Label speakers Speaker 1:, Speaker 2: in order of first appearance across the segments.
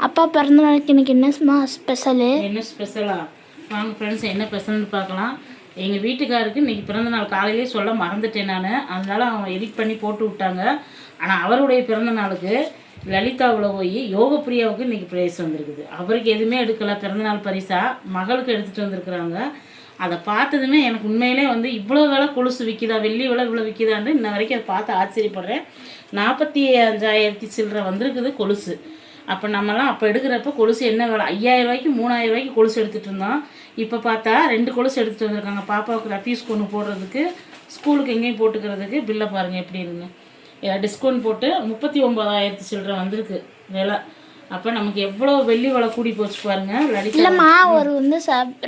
Speaker 1: அப்பா பிறந்த நாளைக்கு இன்னைக்கு என்ன ஸ்பெஷலு?
Speaker 2: என்ன ஸ்பெஷலா? வாங்க ஃப்ரெண்ட்ஸ், என்ன ஸ்பெஷல்னு பார்க்கலாம். எங்கள் வீட்டுக்காருக்கு இன்றைக்கி பிறந்த நாள் காலையிலே சொல்ல மறந்துட்டேன் நான். அதனால அவங்க எடிட் பண்ணி போட்டு விட்டாங்க. ஆனால் அவருடைய பிறந்த நாளுக்கு லலிதாவில் போய் யோகப்பிரியாவுக்கு இன்றைக்கி ப்ரைஸ் வந்திருக்குது. அவருக்கு எதுவுமே எடுக்கலை, பிறந்தநாள் பரிசாக மகளுக்கு எடுத்துகிட்டு வந்திருக்குறாங்க. அதை பார்த்ததுமே எனக்கு உண்மையிலே இவ்வளோ விலை கொலுசு விற்கிதா, வெள்ளி விலை இவ்வளோ விற்கிதான்னு இன்ன வரைக்கும் அதை பார்த்து ஆச்சரியப்படுறேன். 45,000 சில்லரை வந்திருக்குது கொலுசு. அப்போ நம்மலாம் அப்போ எடுக்கிறப்ப கொலுசு என்ன விலை, 5,000 ரூபாய்க்கு 3,000 ரூபாய்க்கு கொலுசு எடுத்துகிட்டு இருந்தோம். இப்போ பார்த்தா 2 கொலுசு எடுத்துகிட்டு வந்திருக்காங்க. பாப்பாவுக்கு ரஃபீஸ்க்கு ஒன்று போடுறதுக்கு, ஸ்கூலுக்கு எங்கேயும் போட்டுக்கிறதுக்கு. பில்லை பாருங்கள் எப்படி இருக்குன்னு. டிஸ்கவுண்ட் போட்டு 39,000 சில்லரை வந்திருக்கு விலை. அப்போ நமக்கு எவ்வளோ வெள்ளி விலை கூடி போச்சு பாருங்க.
Speaker 1: இல்லைம்மா, ஒரு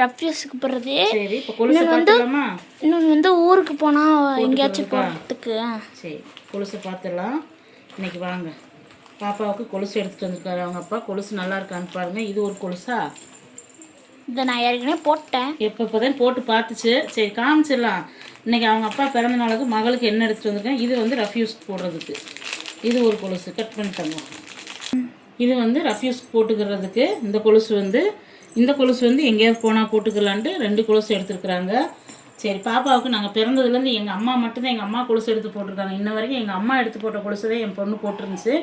Speaker 1: ரஃபீஸ்க்கு போடுறது.
Speaker 2: சரி, இப்போ கொலுசு பார்த்துலாமா?
Speaker 1: இன்னொன்று ஊருக்கு போனால் எங்கேயாச்சும் போகிறதுக்கு.
Speaker 2: சரி, கொலுசை பார்த்துடலாம். இன்னைக்கு வாங்க, பாப்பாவுக்கு கொலுசு எடுத்துகிட்டு வந்திருக்காரு அவங்க அப்பா. கொலுசு நல்லா இருக்கான்னு பாருங்கள். இது ஒரு கொலுசா?
Speaker 1: இதை நான் ஏற்கனவே போட்டேன்.
Speaker 2: எப்போதான் போட்டு பார்த்துச்சு. சரி, காமிச்சிடலாம். இன்றைக்கி அவங்க அப்பா பிறந்த நாளுக்கு மகளுக்கு என்ன எடுத்துகிட்டு வந்திருக்கேன். இது ரஃப்யூஸ்க்கு போடுறதுக்கு. இது ஒரு கொலுசு கட் பண்ணிட்டாங்க. இது ரஃப்யூஸ்க்கு போட்டுக்கிறதுக்கு. இந்த கொலுசு எங்கேயாவது போனால் போட்டுக்கலான்ட்டு 2 கொலுசு எடுத்துருக்குறாங்க. சரி, பாப்பாவுக்கு நாங்கள் பிறந்ததுலேருந்து எங்கள் அம்மா மட்டும்தான் எங்கள் அம்மா கொலுசு எடுத்து போட்டிருக்காங்க. இன்ன வரைக்கும் எங்கள் அம்மா எடுத்து போட்ட கொலுசு தான் என் பொண்ணு போட்டிருந்துச்சு.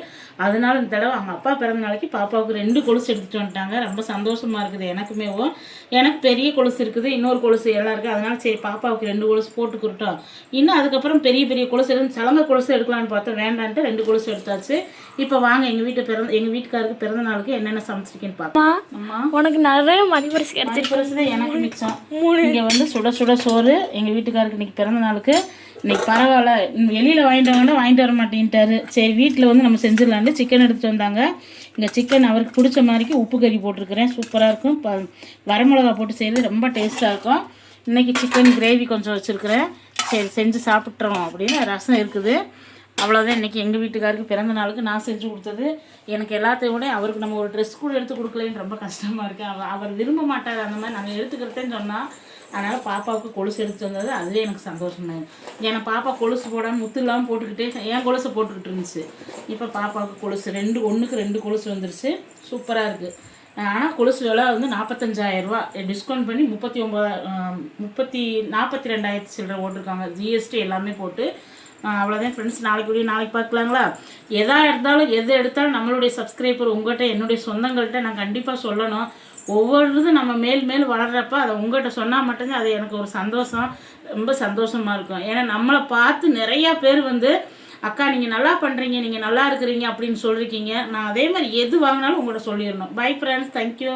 Speaker 2: அதனால இந்த தடவை அவங்க அப்பா பிறந்த நாளைக்கு பாப்பாவுக்கு 2 கொலுசு எடுத்துகிட்டு வந்துட்டாங்க. ரொம்ப சந்தோஷமாக இருக்குது எனக்குமேவும். எனக்கு பெரிய கொலுசு இருக்குது, இன்னொரு கொலுசு எல்லாம் இருக்குது. அதனால சரி, பாப்பாவுக்கு 2 கொலுசு போட்டுக்கிட்டோம். இன்னும் அதுக்கப்புறம் பெரிய பெரிய கொலுசு சலங்கை கொலுசு எடுக்கலான்னு பார்த்தா வேண்டான்ட்டு 2 கொலுசு எடுத்தாச்சு. இப்போ வாங்க, எங்கள் வீட்டுக்காருக்கு பிறந்த நாளுக்கு என்னென்ன சமைச்சிருக்கேன்னு பார்ப்போம். அம்மா,
Speaker 1: உனக்கு நிறைய மதிப்பரிசு கிடைச்சிருக்கு.
Speaker 2: தான் எனக்கு மிச்சம். இங்கே சுட சுட சோறு. எங்கள் வீட்டுக்காருக்கு இன்றைக்கி பிறந்த நாளுக்கு. இன்றைக்கி பரவாயில்ல, வெளியில் வாங்கிட்டு வர மாட்டேன்ட்டாரு. சரி, வீட்டில் நம்ம செஞ்சிடலான்ட்டு சிக்கன் எடுத்துகிட்டு வந்தாங்க. இங்கே சிக்கன் அவருக்கு பிடிச்ச மாதிரிக்கு உப்பு கறி போட்டிருக்கிறேன். சூப்பராக இருக்கும். வரமிளகா போட்டு செய்கிறது ரொம்ப டேஸ்ட்டாக இருக்கும். இன்றைக்கி சிக்கன் கிரேவி கொஞ்சம் வச்சுருக்கிறேன். சரி, செஞ்சு சாப்பிட்றோம் அப்படின்னு. ரசம் இருக்குது. அவ்வளோதான் இன்றைக்கி எங்கள் வீட்டுக்காருக்கு பிறந்த நாளுக்கு நான் செஞ்சு கொடுத்தது. எனக்கு எல்லாத்தையும் விட அவருக்கு நம்ம ஒரு ட்ரெஸ் கூட எடுத்து கொடுக்கலன்னு ரொம்ப கஷ்டமாக இருக்குது. அவர் விரும்ப மாட்டார் அந்த மாதிரி நாங்கள் எடுத்துக்கிறதேன்னு சொன்னால். அதனால் பாப்பாவுக்கு கொலுசு எடுத்து வந்தது அதுவே எனக்கு சந்தோஷமாகும். ஏன்னா பாப்பா கொலுசு போடாமல் முத்து இல்லாமல் போட்டுக்கிட்டே என் கொலுசை போட்டுக்கிட்டு இருந்துச்சு. இப்போ பாப்பாவுக்கு கொலுசு 2 கொலுசு வந்துருச்சு. சூப்பராக இருக்குது. ஆனால் கொலுசு விலை 45,000 ரூபா. டிஸ்கவுண்ட் பண்ணி 42,000 சில்லரை போட்டிருக்காங்க. ஜிஎஸ்டி எல்லாமே போட்டு. அவ்வளோதான் ஃப்ரெண்ட்ஸ். நாளைக்கு பார்க்கலாங்களா? எது எடுத்தாலும் நம்மளுடைய சப்ஸ்கிரைபர் உங்கள்கிட்ட, என்னுடைய சொந்தங்கள்கிட்ட நான் கண்டிப்பாக சொல்லணும். ஒவ்வொரு நம்ம மேல் வளர்கிறப்ப அதை உங்கள்கிட்ட சொன்னால் மட்டும்தான் அது எனக்கு ஒரு சந்தோஷம், ரொம்ப சந்தோஷமாக இருக்கும். ஏன்னா நம்மளை பார்த்து நிறையா பேர் அக்கா நீங்கள் நல்லா பண்ணுறீங்க, நீங்கள் நல்லா இருக்கிறீங்க அப்படின்னு சொல்லியிருக்கீங்க. நான் அதே மாதிரி எது வாங்கினாலும் உங்கள்கிட்ட சொல்லிடணும். Bye friends, thank you.